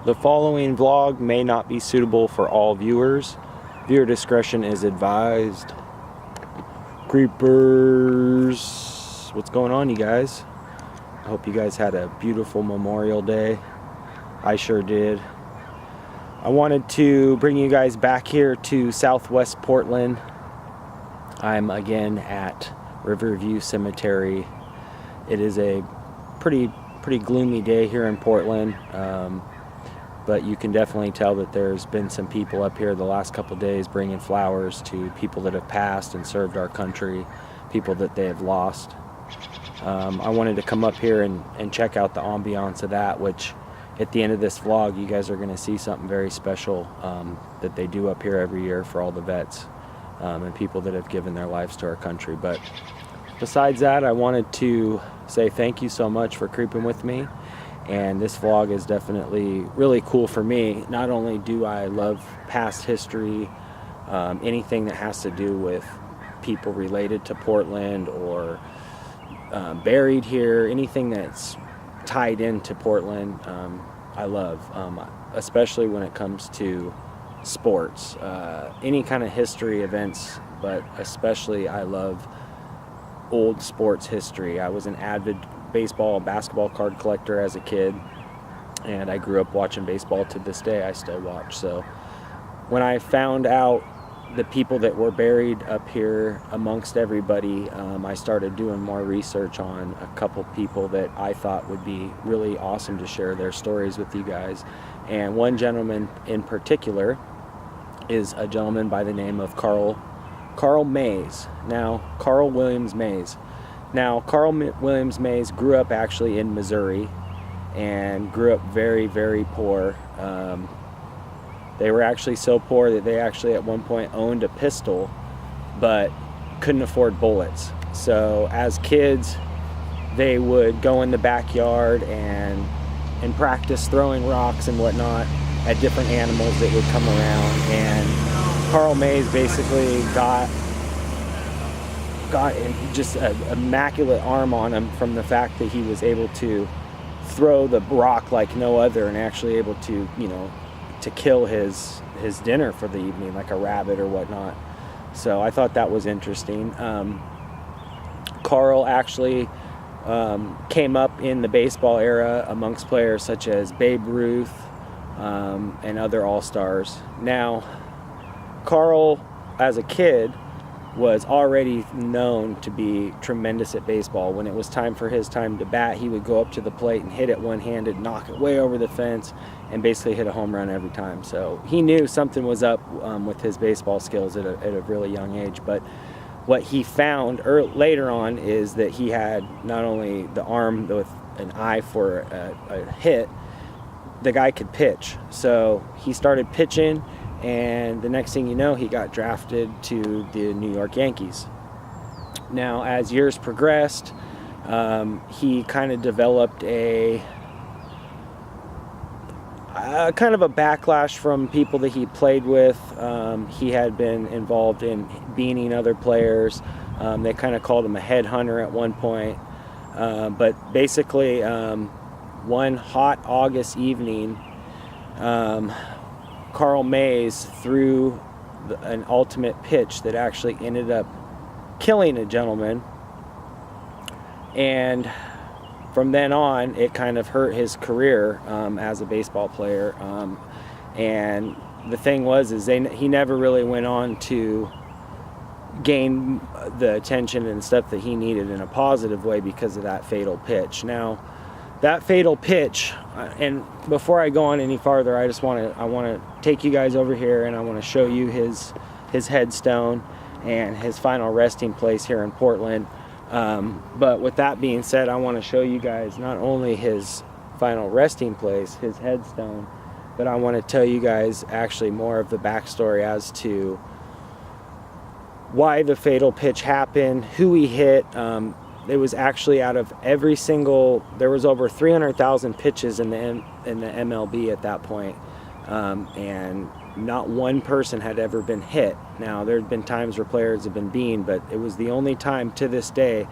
The following vlog may not be suitable for all viewers. Viewer discretion is advised. Creepers! What's going on, you guys? I hope you guys had a beautiful Memorial Day. I sure did. I wanted to bring you guys back here to Southwest Portland. I'm again at Riverview Cemetery. It is a pretty gloomy day here in Portland. But you can definitely tell that there's been some people up here the last couple days bringing flowers to people that have passed and served our country, people that they have lost. I wanted to come up here and check out the ambiance of that, which at the end of this vlog you guys are going to see something very special that they do up here every year for all the vets and people that have given their lives to our country. But besides that, I wanted to say thank you so much for creeping with me. And this vlog is definitely really cool for me. Not only do I love past history, anything that has to do with people related to Portland or buried here, anything that's tied into Portland, I love, especially when it comes to sports, any kind of history events, but especially I love old sports history. I was an avid baseball and basketball card collector as a kid, and I grew up watching baseball. To this day I still watch. So when I found out the people that were buried up here amongst everybody, I started doing more research on a couple people that I thought would be really awesome to share their stories with you guys. And one gentleman in particular is a gentleman by the name of Carl Mays. Now, Carl Williams Mays. Now, Carl Williams Mays grew up actually in Missouri and grew up very, very poor. They were actually so poor that they actually at one point owned a pistol but couldn't afford bullets. So as kids, they would go in the backyard and practice throwing rocks and whatnot at different animals that would come around. And Carl Mays basically got just an immaculate arm on him from the fact that he was able to throw the rock like no other and actually able to, to kill his dinner for the evening, like a rabbit or whatnot. So I thought that was interesting. Carl actually came up in the baseball era amongst players such as Babe Ruth and other all-stars. Now, Carl, as a kid, was already known to be tremendous at baseball. When it was time for his time to bat, he would go up to the plate and hit it one-handed, knock it way over the fence, and basically hit a home run every time. So he knew something was up with his baseball skills at a really young age. But what he found later on is that he had not only the arm with an eye for a hit, the guy could pitch. So he started pitching, and the next thing you know, he got drafted to the New York Yankees. Now, as years progressed, he kind of developed a kind of a backlash from people that he played with. He had been involved in beating other players. They kind of called him a headhunter at one point. But basically, one hot August evening, Carl Mays threw an ultimate pitch that actually ended up killing a gentleman, and from then on it kind of hurt his career as a baseball player. And the thing was he never really went on to gain the attention and stuff that he needed in a positive way because of that fatal pitch. Now, that fatal pitch, and before I go on any farther, I want to take you guys over here, and I want to show you his headstone and his final resting place here in Portland. But with that being said, I want to show you guys not only his final resting place, his headstone, but I want to tell you guys actually more of the backstory as to why the fatal pitch happened, who he hit. It was actually out of every single, there was over 300,000 pitches in the MLB at that point, and not one person had ever been hit. Now, there had been times where players have been beamed, but it was the only time to this day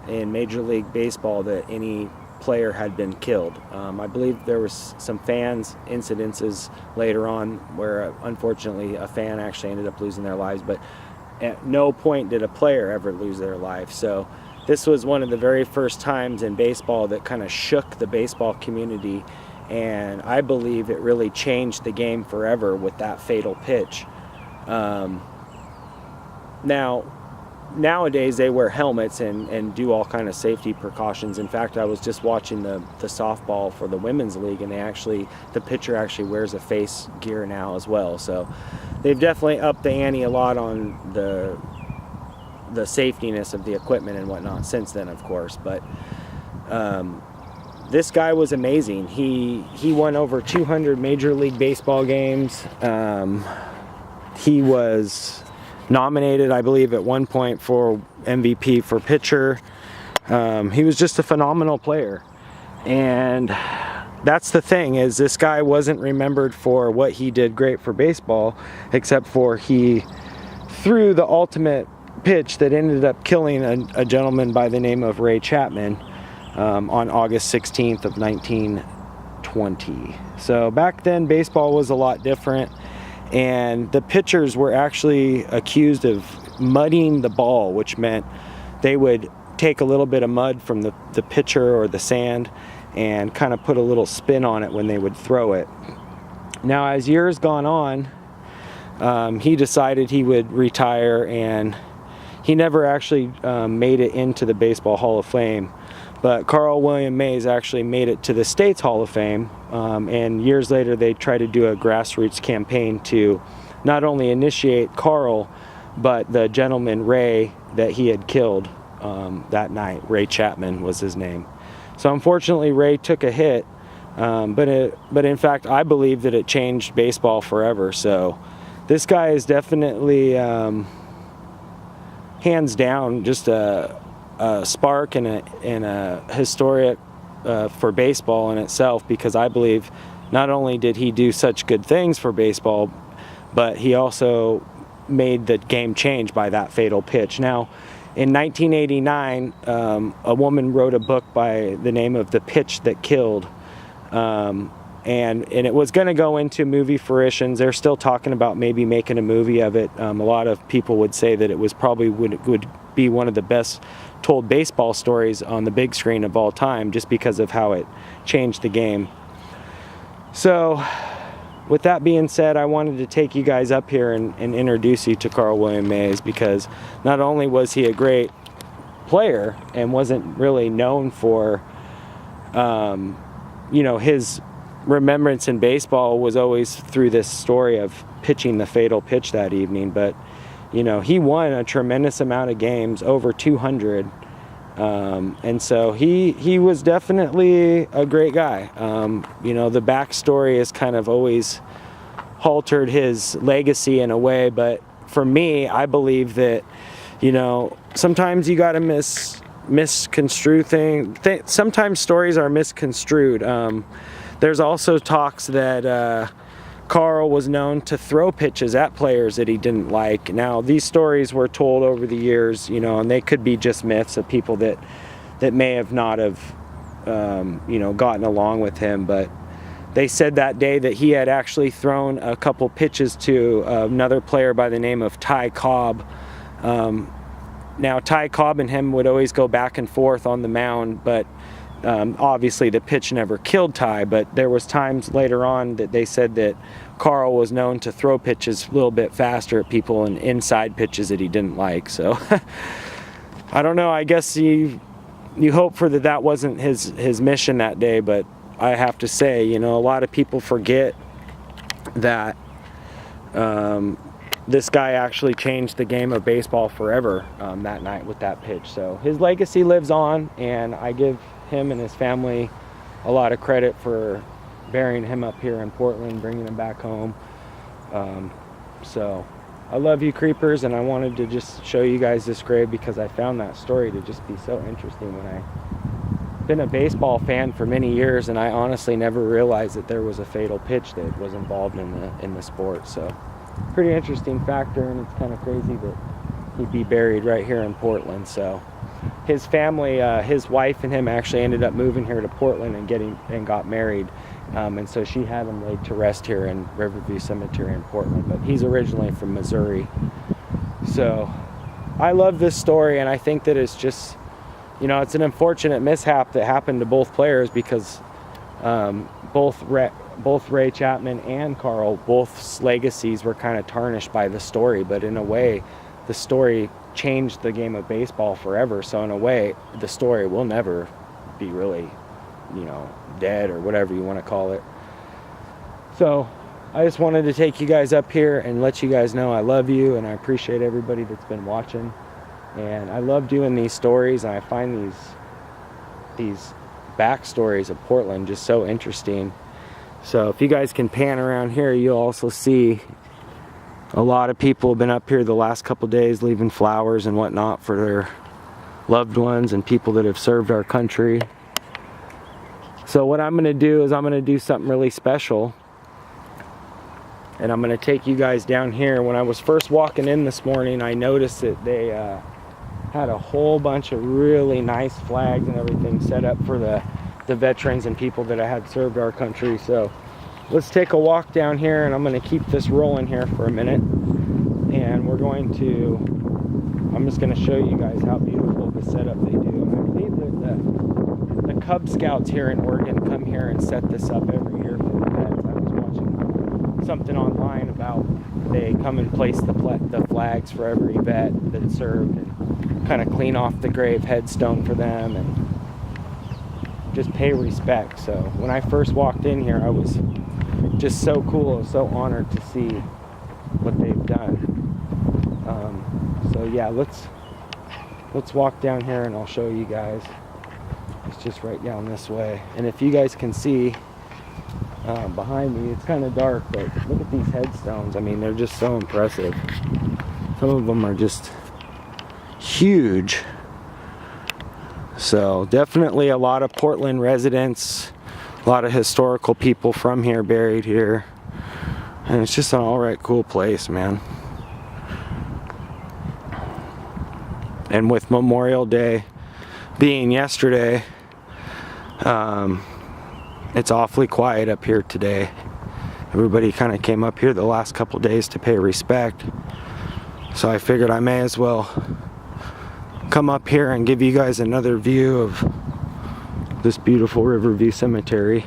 in Major League Baseball that any player had been killed. I believe there was some fans incidences later on where unfortunately a fan actually ended up losing their lives, but at no point did a player ever lose their life. So this was one of the very first times in baseball that kind of shook the baseball community, and I believe it really changed the game forever with that fatal pitch. Nowadays they wear helmets and do all kind of safety precautions. In fact, I was just watching the softball for the women's league, and the pitcher actually wears a face gear now as well. So they've definitely upped the ante a lot on the safetiness of the equipment and whatnot since then, of course. But this guy was amazing. He won over 200 Major League Baseball games. He was nominated, I believe, at one point for MVP for pitcher. He was just a phenomenal player. And that's the thing, is this guy wasn't remembered for what he did great for baseball, except for he threw the ultimate pitch that ended up killing a gentleman by the name of Ray Chapman on August 16th of 1920. So back then baseball was a lot different, and the pitchers were actually accused of muddying the ball, which meant they would take a little bit of mud from the pitcher or the sand and kind of put a little spin on it when they would throw it. Now, as years gone on, he decided he would retire, and he never actually made it into the Baseball Hall of Fame. But Carl William Mays actually made it to the State's Hall of Fame, and years later they tried to do a grassroots campaign to not only initiate Carl, but the gentleman Ray that he had killed that night. Ray Chapman was his name. So unfortunately Ray took a hit, but in fact I believe that it changed baseball forever. So this guy is definitely hands down just a spark and a historic for baseball in itself, because I believe not only did he do such good things for baseball, but he also made the game change by that fatal pitch. Now, in 1989, a woman wrote a book by the name of The Pitch That Killed, and it was going to go into movie fruitions. They're still talking about maybe making a movie of it. A lot of people would say that it was probably would be one of the best told baseball stories on the big screen of all time, just because of how it changed the game. So with that being said, I wanted to take you guys up here and introduce you to Carl William Mays, because not only was he a great player and wasn't really known for his remembrance in baseball was always through this story of pitching the fatal pitch that evening, but he won a tremendous amount of games, over 200, and so he was definitely a great guy. The backstory has kind of always haltered his legacy in a way, but for me, I believe that sometimes you got to misconstrue things. Sometimes stories are misconstrued. There's also talks that Carl was known to throw pitches at players that he didn't like. Now, these stories were told over the years, and they could be just myths of people that may have not have, gotten along with him. But they said that day that he had actually thrown a couple pitches to another player by the name of Ty Cobb. Now, Ty Cobb and him would always go back and forth on the mound, but obviously the pitch never killed Ty. But there was times later on that they said that Carl was known to throw pitches a little bit faster at people and inside pitches that he didn't like. So I don't know, I guess you hope for that wasn't his mission that day, but I have to say, a lot of people forget that this guy actually changed the game of baseball forever that night with that pitch. So his legacy lives on, and I give him and his family a lot of credit for burying him up here in Portland, bringing him back home. So I love you, creepers, and I wanted to just show you guys this grave because I found that story to just be so interesting. When I've been a baseball fan for many years, and I honestly never realized that there was a fatal pitch that was involved in the sport. So pretty interesting factor, and it's kind of crazy that he'd be buried right here in Portland. So his family, his wife and him actually ended up moving here to Portland and got married. And so she had him laid to rest here in Riverview Cemetery in Portland. But he's originally from Missouri. So I love this story, and I think that it's just, you know, it's an unfortunate mishap that happened to both players, because both Ray Chapman and Carl, both's legacies were kind of tarnished by the story. But in a way, the story changed the game of baseball forever. So in a way, the story will never be really, you know, dead or whatever you want to call it. So I just wanted to take you guys up here and let you guys know I love you, and I appreciate everybody that's been watching. And I love doing these stories, and I find these backstories of Portland just so interesting. So if you guys can pan around here, you'll also see a lot of people have been up here the last couple days leaving flowers and whatnot for their loved ones and people that have served our country. So what I'm going to do is I'm going to do something really special, and I'm going to take you guys down here. When I was first walking in this morning, I noticed that they had a whole bunch of really nice flags and everything set up for the veterans and people that had served our country. So let's take a walk down here, and I'm going to keep this rolling here for a minute, and I'm just going to show you guys how beautiful the setup they do. And I believe that the Cub Scouts here in Oregon come here and set this up every year for the vets. I was watching something online about they come and place the flags for every vet that served, and kind of clean off the grave headstone for them and just pay respect. So when I first walked in here, I was just so cool. I was so honored to see what they've done. So yeah, let's walk down here and I'll show you guys. It's just right down this way. And if you guys can see behind me, it's kind of dark, but look at these headstones. I mean, they're just so impressive. Some of them are just huge. So definitely a lot of Portland residents, a lot of historical people from here buried here, and it's just an alright cool place, man. And with Memorial Day being yesterday, it's awfully quiet up here today. Everybody kind of came up here the last couple days to pay respect, so I figured I may as well come up here and give you guys another view of this beautiful Riverview Cemetery.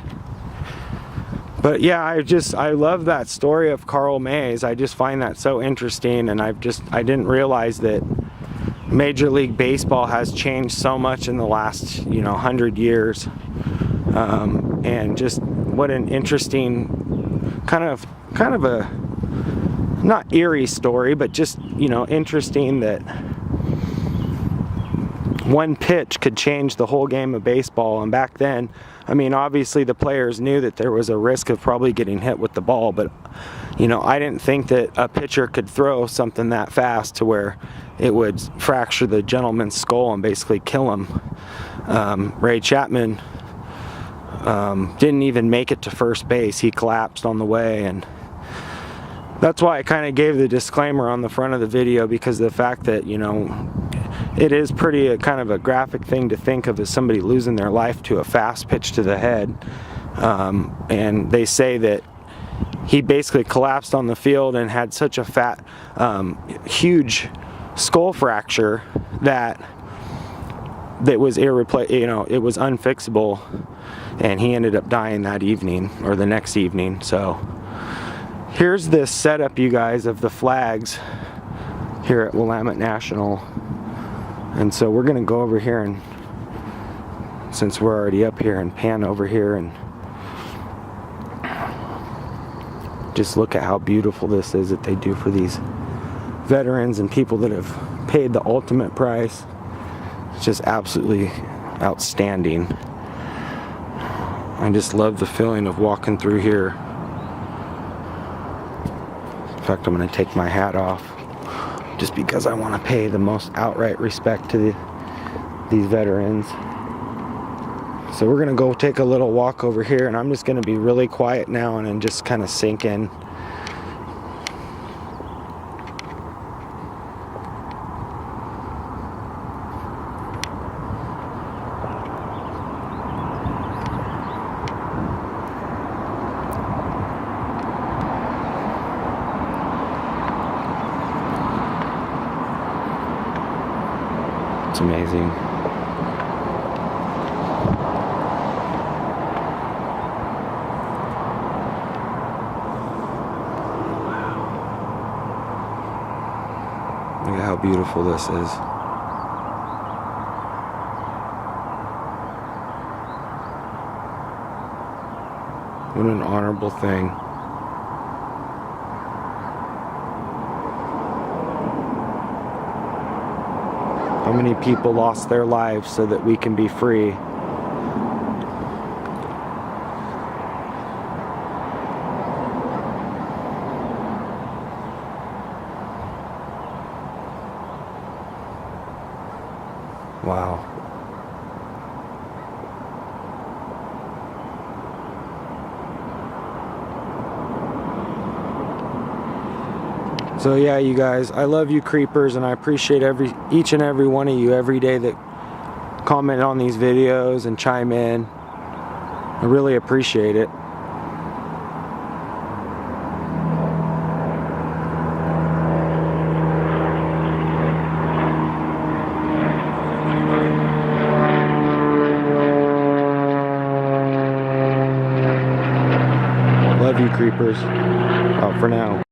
But yeah, I love that story of Carl Mays. I just find that so interesting, and I didn't realize that Major League Baseball has changed so much in the last 100 years, and just what an interesting kind of a not eerie story, but just interesting that one pitch could change the whole game of baseball. And back then, I mean, obviously the players knew that there was a risk of probably getting hit with the ball, but I didn't think that a pitcher could throw something that fast to where it would fracture the gentleman's skull and basically kill him. Ray Chapman didn't even make it to first base. He collapsed on the way, and that's why I kind of gave the disclaimer on the front of the video, because of the fact that it is pretty kind of a graphic thing to think of as somebody losing their life to a fast pitch to the head. And they say that he basically collapsed on the field and had such a huge skull fracture that was it was unfixable, and he ended up dying that evening or the next evening. So here's this setup, you guys, of the flags here at Willamette National. And so we're gonna go over here, and since we're already up here, and pan over here and just look at how beautiful this is that they do for these veterans and people that have paid the ultimate price. It's just absolutely outstanding. I just love the feeling of walking through here. In fact, I'm gonna take my hat off, just because I want to pay the most outright respect to these veterans. So we're going to go take a little walk over here, and I'm just going to be really quiet now and then just kind of sink in. That's amazing. Look at how beautiful this is. What an honorable thing. How many people lost their lives so that we can be free? Wow. So yeah, you guys, I love you creepers, and I appreciate each and every one of you every day that comment on these videos and chime in. I really appreciate it. Love you creepers. Out for now.